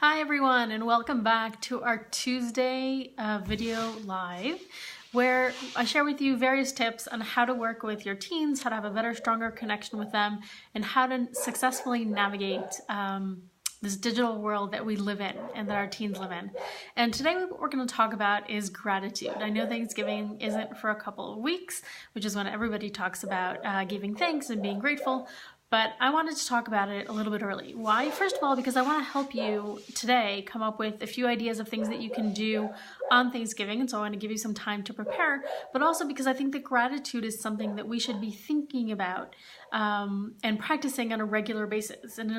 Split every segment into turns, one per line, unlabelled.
Hi everyone, and welcome back to our Tuesday video live, where I share with you various tips on how to work with your teens, how to have a better, stronger connection with them, and how to successfully navigate this digital world that we live in and that our teens live in. And today what we're going to talk about is gratitude. I know Thanksgiving isn't for a couple of weeks, which is when everybody talks about giving thanks and being grateful. But I wanted to talk about it a little bit early. Why? First of all, because I want to help you today come up with a few ideas of things that you can do on Thanksgiving. And so I want to give you some time to prepare, but also because I think that gratitude is something that we should be thinking about and practicing on a regular basis. And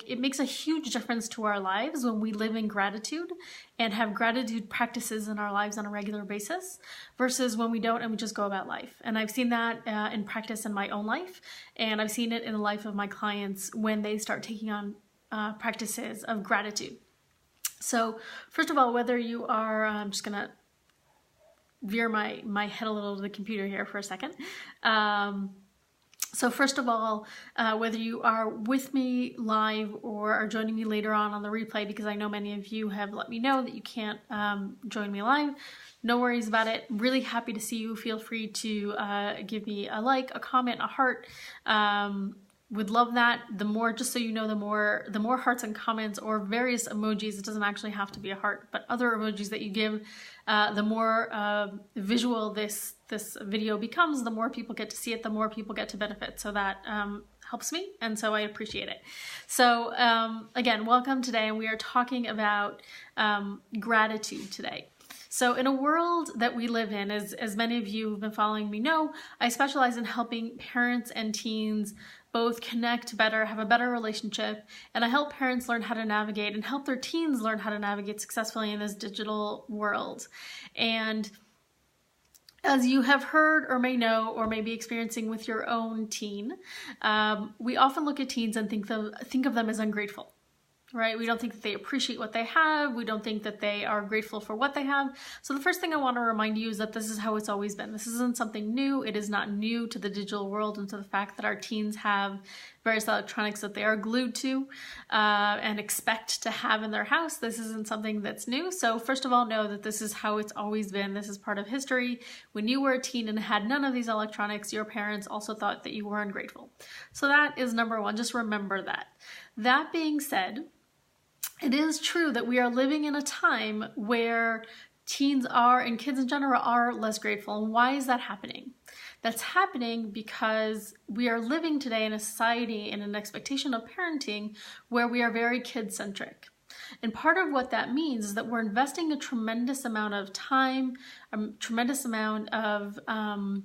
it makes a huge difference to our lives when we live in gratitude and have gratitude practices in our lives on a regular basis versus when we don't and we just go about life. And I've seen that in practice in my own life, and I've seen it in the life of my clients when they start taking on practices of gratitude. So first of all, whether you are, I'm just gonna veer my head a little to the computer here for a second. So first of all, whether you are with me live or are joining me later on the replay, because I know many of you have let me know that you can't join me live, no worries about it. Really happy to see you. Feel free to give me a like, a comment, a heart. Would love that. The more, just so you know, the more hearts and comments or various emojis, it doesn't actually have to be a heart, but other emojis that you give, the more visual this video becomes, the more people get to see it, the more people get to benefit. So that helps me, and so I appreciate it. So again, welcome today, and we are talking about gratitude today. So in a world that we live in, as many of you who've been following me know, I specialize in helping parents and teens both connect better, have a better relationship, and I help parents learn how to navigate and help their teens learn how to navigate successfully in this digital world. And as you have heard or may know or may be experiencing with your own teen, we often look at teens and think of them as ungrateful. Right? We don't think that they appreciate what they have. We don't think that they are grateful for what they have. So the first thing I want to remind you is that this is how it's always been. This isn't something new. It is not new to the digital world and to the fact that our teens have various electronics that they are glued to and expect to have in their house. This isn't something that's new. So first of all, know that this is how it's always been. This is part of history. When you were a teen and had none of these electronics, your parents also thought that you were ungrateful. So that is number one. Just remember that. That being said, it is true that we are living in a time where teens are, and kids in general, are less grateful. And why is that happening? That's happening because we are living today in a society and an expectation of parenting where we are very kid-centric. And part of what that means is that we're investing a tremendous amount of time, a tremendous amount of our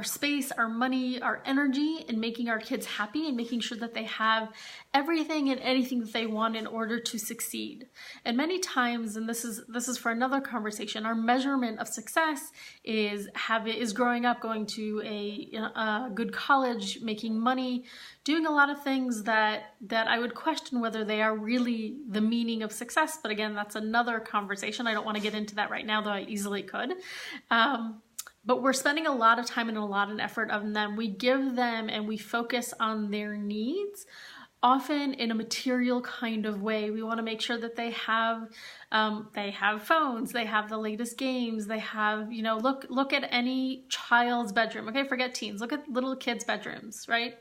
space, our money, our energy in making our kids happy and making sure that they have everything and anything that they want in order to succeed. And many times, and this is for another conversation, our measurement of success is growing up, going to a good college, making money, doing a lot of things that I would question whether they are really the meaning of success. But again, that's another conversation. I don't want to get into that right now, though I easily could. But we're spending a lot of time and a lot of effort on them. We give them and we focus on their needs, often in a material kind of way. We want to make sure that they have phones, they have the latest games, they have, look at any child's bedroom. Okay, forget teens. Look at little kids' bedrooms, right?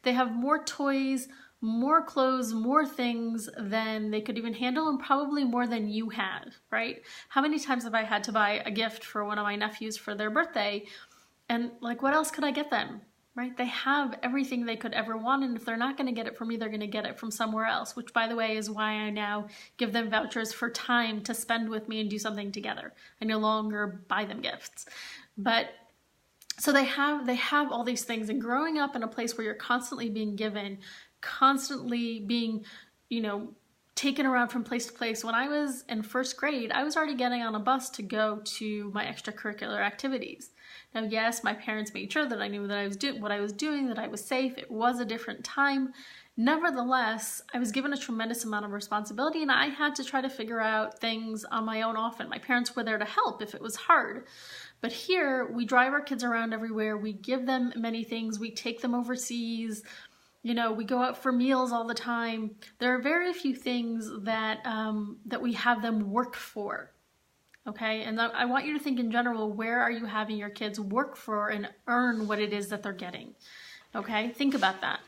They have more toys, more clothes, more things than they could even handle, and probably more than you have, right? How many times have I had to buy a gift for one of my nephews for their birthday? And like, what else could I get them, right? They have everything they could ever want. And if they're not going to get it from me, they're going to get it from somewhere else, which, by the way, is why I now give them vouchers for time to spend with me and do something together. I no longer buy them gifts. But so they have all these things, and growing up in a place where you're constantly being given, constantly being, taken around from place to place. When I was in first grade, I was already getting on a bus to go to my extracurricular activities. Now, yes, my parents made sure that I knew that I was doing what I was doing, that I was safe. It was a different time. Nevertheless, I was given a tremendous amount of responsibility, and I had to try to figure out things on my own often. My parents were there to help if it was hard. But here, we drive our kids around everywhere. We give them many things. We take them overseas. We go out for meals all the time. There are very few things that that we have them work for. Okay, and I want you to think in general, where are you having your kids work for and earn what it is that they're getting? Okay, think about that.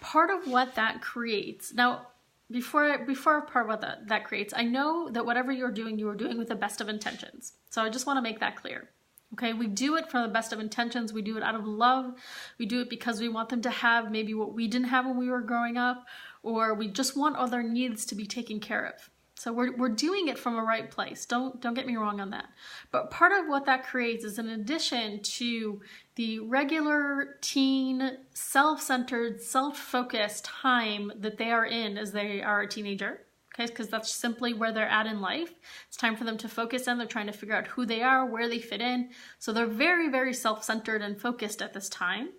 Part of what that creates, now, before part of what that creates, I know that whatever you are doing with the best of intentions. So I just want to make that clear. Okay, we do it for the best of intentions. We do it out of love. We do it because we want them to have maybe what we didn't have when we were growing up, or we just want all their needs to be taken care of. So we're doing it from a right place. Don't get me wrong on that. But part of what that creates is, in addition to the regular teen, self-centered, self-focused time that they are in as they are a teenager, okay, because that's simply where they're at in life. It's time for them to focus in. They're trying to figure out who they are, where they fit in. So they're very, very self-centered and focused at this time.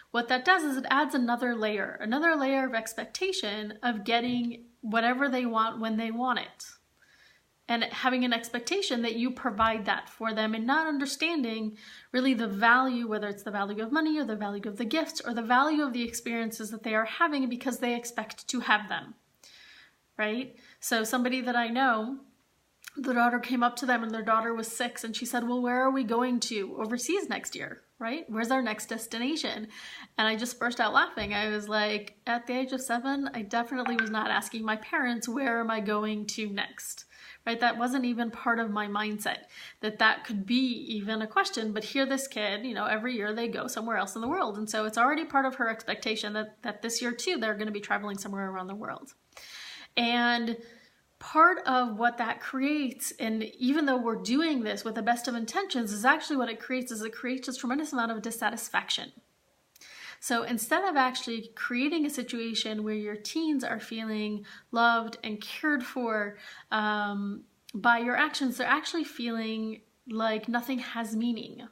What that does is it adds another layer of expectation of getting whatever they want when they want it. And having an expectation that you provide that for them, and not understanding really the value, whether it's the value of money or the value of the gifts or the value of the experiences that they are having because they expect to have them, right? So somebody that I know, the daughter came up to them and their daughter was 6 and she said, well, where are we going to overseas next year, right? Where's our next destination? And I just burst out laughing. I was like, at the age of 7, I definitely was not asking my parents, where am I going to next? Right? That wasn't even part of my mindset, that could be even a question. But here this kid, every year they go somewhere else in the world. And so it's already part of her expectation that this year too, they're going to be traveling somewhere around the world. And part of what that creates, and even though we're doing this with the best of intentions, is actually what it creates is it creates a tremendous amount of dissatisfaction. So instead of actually creating a situation where your teens are feeling loved and cared for by your actions, they're actually feeling like nothing has meaning.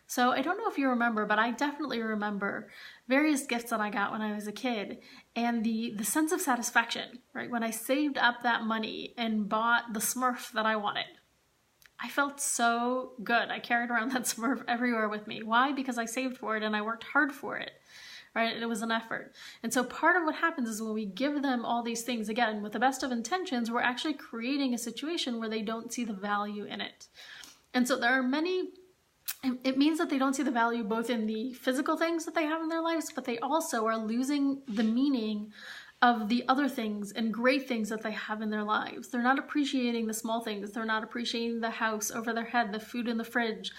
So I don't know if you remember, but I definitely remember various gifts that I got when I was a kid, and the sense of satisfaction, right? When I saved up that money and bought the Smurf that I wanted, I felt so good. I carried around that Smurf everywhere with me. Why? Because I saved for it and I worked hard for it, right? And it was an effort. And so part of what happens is when we give them all these things, again, with the best of intentions, we're actually creating a situation where they don't see the value in it. And so there are many, it means that they don't see the value both in the physical things that they have in their lives, but they also are losing the meaning of the other things and great things that they have in their lives. They're not appreciating the small things. They're not appreciating the house over their head, the food in the fridge,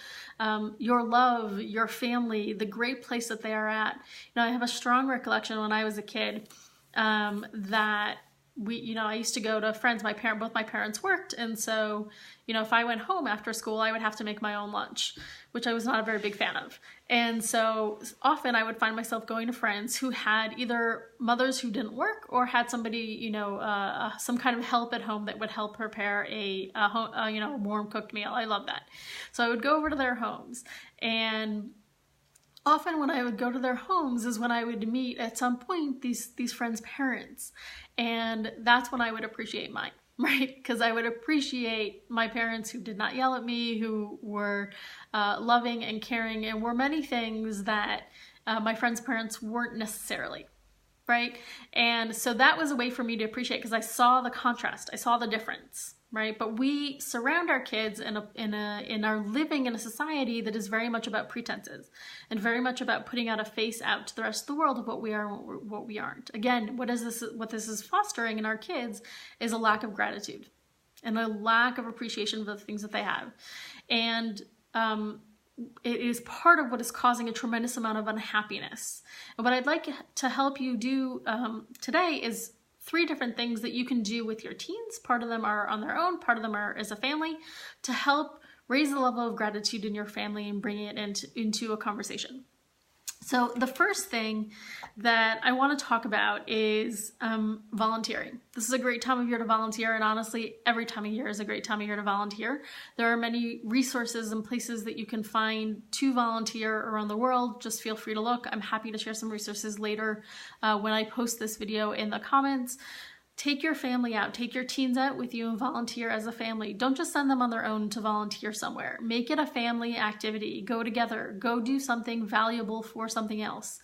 your love, your family, the great place that they are at. I have a strong recollection when I was a kid that I used to go to friends. Both my parents worked, and so, if I went home after school, I would have to make my own lunch, which I was not a very big fan of. And so often I would find myself going to friends who had either mothers who didn't work or had somebody, some kind of help at home that would help prepare a warm cooked meal. I love that. So I would go over to their homes, and often when I would go to their homes is when I would meet at some point these friends' parents. And that's when I would appreciate mine, right? Because I would appreciate my parents who did not yell at me, who were loving and caring, and were many things that my friends' parents weren't necessarily, right? And so that was a way for me to appreciate, because I saw the contrast, I saw the difference, right? But we surround our kids in our living in a society that is very much about pretenses and very much about putting out a face out to the rest of the world of what we are and what we aren't. Again, what this is fostering in our kids is a lack of gratitude and a lack of appreciation for the things that they have. And it is part of what is causing a tremendous amount of unhappiness. And what I'd like to help you do today is 3 different things that you can do with your teens. Part of them are on their own, part of them are as a family, to help raise the level of gratitude in your family and bring it into a conversation. So the first thing that I want to talk about is volunteering. This is a great time of year to volunteer, and honestly, every time of year is a great time of year to volunteer. There are many resources and places that you can find to volunteer around the world. Just feel free to look. I'm happy to share some resources later when I post this video in the comments. Take your family out, take your teens out with you and volunteer as a family. Don't just send them on their own to volunteer somewhere. Make it a family activity. Go together, go do something valuable for something else.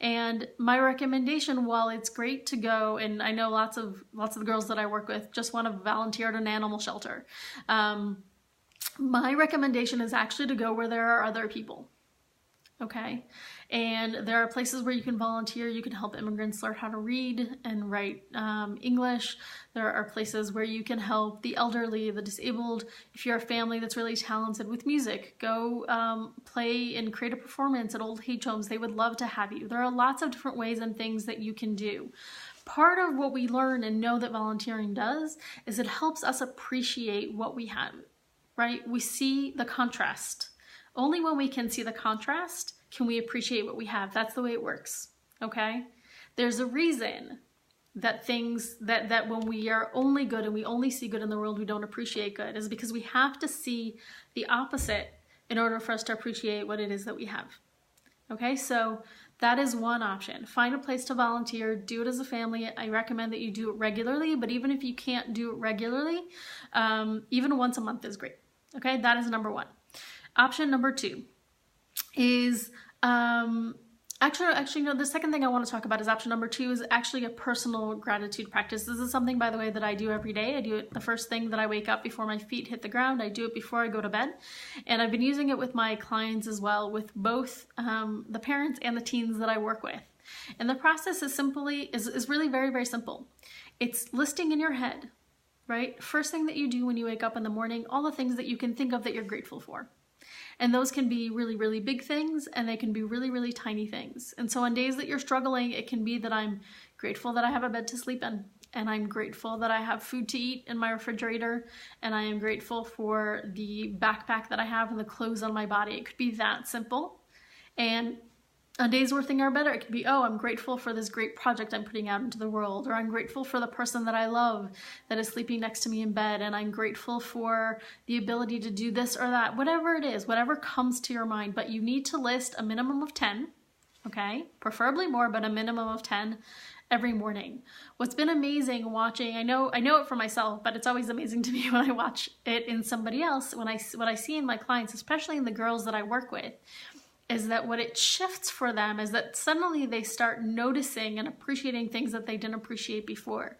And my recommendation, while it's great to go, and I know lots of the girls that I work with just want to volunteer at an animal shelter, my recommendation is actually to go where there are other people. Okay, and there are places where you can volunteer. You can help immigrants learn how to read and write English. There are places where you can help the elderly, the disabled. If you're a family that's really talented with music, go play and create a performance at old age homes. They would love to have you. There are lots of different ways and things that you can do. Part of what we learn and know that volunteering does is it helps us appreciate what we have, right? We see the contrast. Only when we can see the contrast can we appreciate what we have. That's the way it works, okay? There's a reason that things, that when we are only good and we only see good in the world, we don't appreciate good, is because we have to see the opposite in order for us to appreciate what it is that we have, okay? So that is one option. Find a place to volunteer, do it as a family. I recommend that you do it regularly, but even if you can't do it regularly, even once a month is great, okay? That is number one. Option number two is, actually, no, the second thing I want to talk about is option number two is actually a personal gratitude practice. This is something, by the way, that I do every day. I do it the first thing that I wake up before my feet hit the ground. I do it before I go to bed. And I've been using it with my clients as well, with both the parents and the teens that I work with. And the process is really very, very simple. It's listing in your head, right? First thing that you do when you wake up in the morning, all the things that you can think of that you're grateful for. And those can be really, really big things, and they can be really, really tiny things. And so on days that you're struggling, it can be that I'm grateful that I have a bed to sleep in, and I'm grateful that I have food to eat in my refrigerator, and I am grateful for the backpack that I have and the clothes on my body. It could be that simple. And on days where things are better, it could be, oh, I'm grateful for this great project I'm putting out into the world, or I'm grateful for the person that I love that is sleeping next to me in bed, and I'm grateful for the ability to do this or that, whatever it is, whatever comes to your mind. But you need to list a minimum of 10, okay? Preferably more, but a minimum of 10 every morning. What's been amazing watching, I know it for myself, but it's always amazing to me when I watch it in somebody else, what I see in my clients, especially in the girls that I work with, is that what it shifts for them is that suddenly they start noticing and appreciating things that they didn't appreciate before.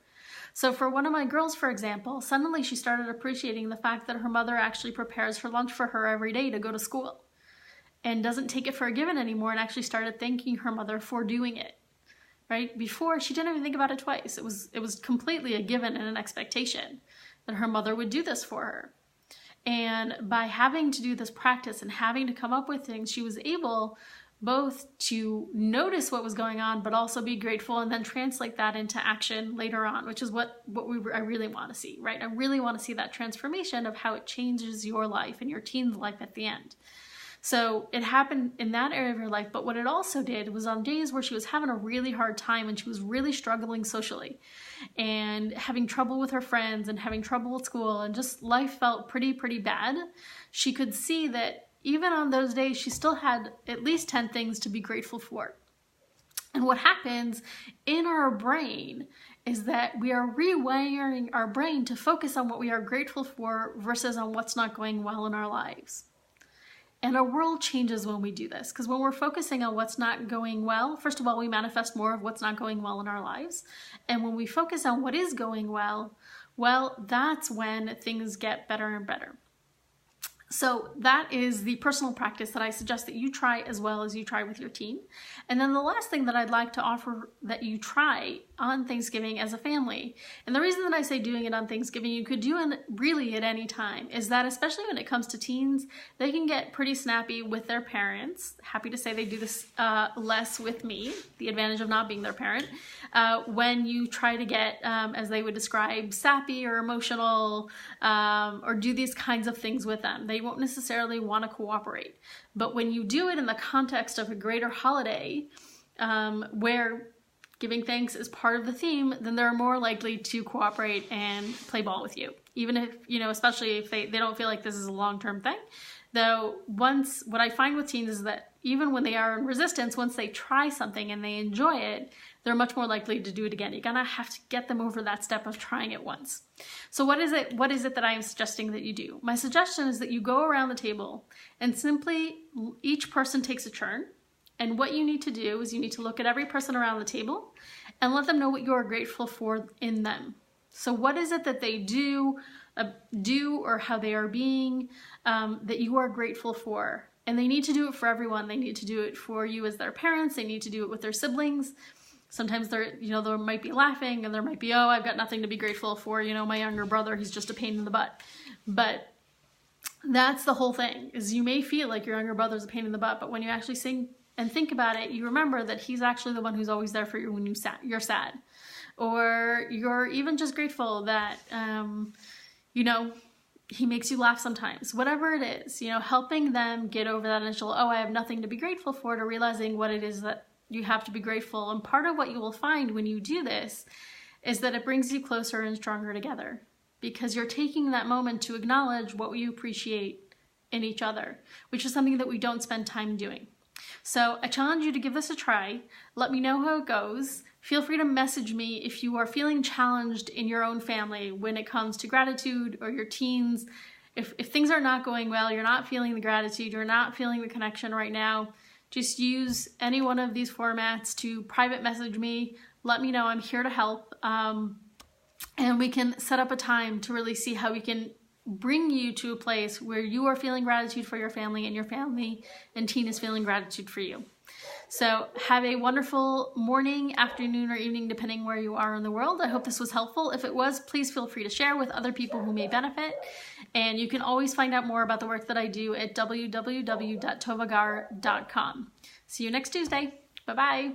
So for one of my girls, for example, suddenly she started appreciating the fact that her mother actually prepares her lunch for her every day to go to school and doesn't take it for a given anymore, and actually started thanking her mother for doing it, right? Before, she didn't even think about it twice. It was completely a given and an expectation that her mother would do this for her. And by having to do this practice and having to come up with things, she was able both to notice what was going on, but also be grateful and then translate that into action later on, which is what I really want to see, right? I really want to see that transformation of how it changes your life and your teen's life at the end. So it happened in that area of her life, but what it also did was on days where she was having a really hard time and she was really struggling socially and having trouble with her friends and having trouble with school, and just life felt pretty bad, she could see that even on those days, she still had at least 10 things to be grateful for. And what happens in our brain is that we are rewiring our brain to focus on what we are grateful for versus on what's not going well in our lives. And our world changes when we do this, because when we're focusing on what's not going well, first of all, we manifest more of what's not going well in our lives. And when we focus on what is going well, that's when things get better and better. So that is the personal practice that I suggest that you try as well as you try with your teen. And then the last thing that I'd like to offer that you try on Thanksgiving as a family, and the reason that I say doing it on Thanksgiving, you could do it really at any time, is that especially when it comes to teens, they can get pretty snappy with their parents. Happy to say they do this less with me, the advantage of not being their parent, when you try to get, as they would describe, sappy or emotional, or do these kinds of things with them. They won't necessarily want to cooperate. But when you do it in the context of a greater holiday, where giving thanks is part of the theme, then they're more likely to cooperate and play ball with you. Even if, especially if they don't feel like this is a long-term thing. Though what I find with teens is that even when they are in resistance, once they try something and they enjoy it, they're much more likely to do it again. You're gonna have to get them over that step of trying it once. So what is it that I am suggesting that you do? My suggestion is that you go around the table and simply each person takes a turn And what you need to do is you need to look at every person around the table and let them know what you are grateful for in them. So what is it that they do or how they are being that you are grateful for? And they need to do it for everyone. They need to do it for you as their parents. They need to do it with their siblings. Sometimes they might be laughing and there might be, oh, I've got nothing to be grateful for. My younger brother, he's just a pain in the butt. But that's the whole thing, is you may feel like your younger brother's a pain in the butt, but when you actually sing and think about it, you remember that he's actually the one who's always there for you when you're sad. Or you're even just grateful that, he makes you laugh sometimes. Whatever it is, helping them get over that initial, oh, I have nothing to be grateful for, to realizing what it is that you have to be grateful. And part of what you will find when you do this is that it brings you closer and stronger together, because you're taking that moment to acknowledge what you appreciate in each other, which is something that we don't spend time doing. So I challenge you to give this a try. Let me know how it goes. Feel free to message me if you are feeling challenged in your own family when it comes to gratitude, or your teens. If things are not going well, you're not feeling the gratitude, you're not feeling the connection right now, just use any one of these formats to private message me. Let me know. I'm here to help. And we can set up a time to really see how we can bring you to a place where you are feeling gratitude for your family, and your family and teen is feeling gratitude for you. So have a wonderful morning, afternoon, or evening, depending where you are in the world. I hope this was helpful. If it was, please feel free to share with other people who may benefit. And you can always find out more about the work that I do at www.tovagar.com. See you next Tuesday. Bye-bye.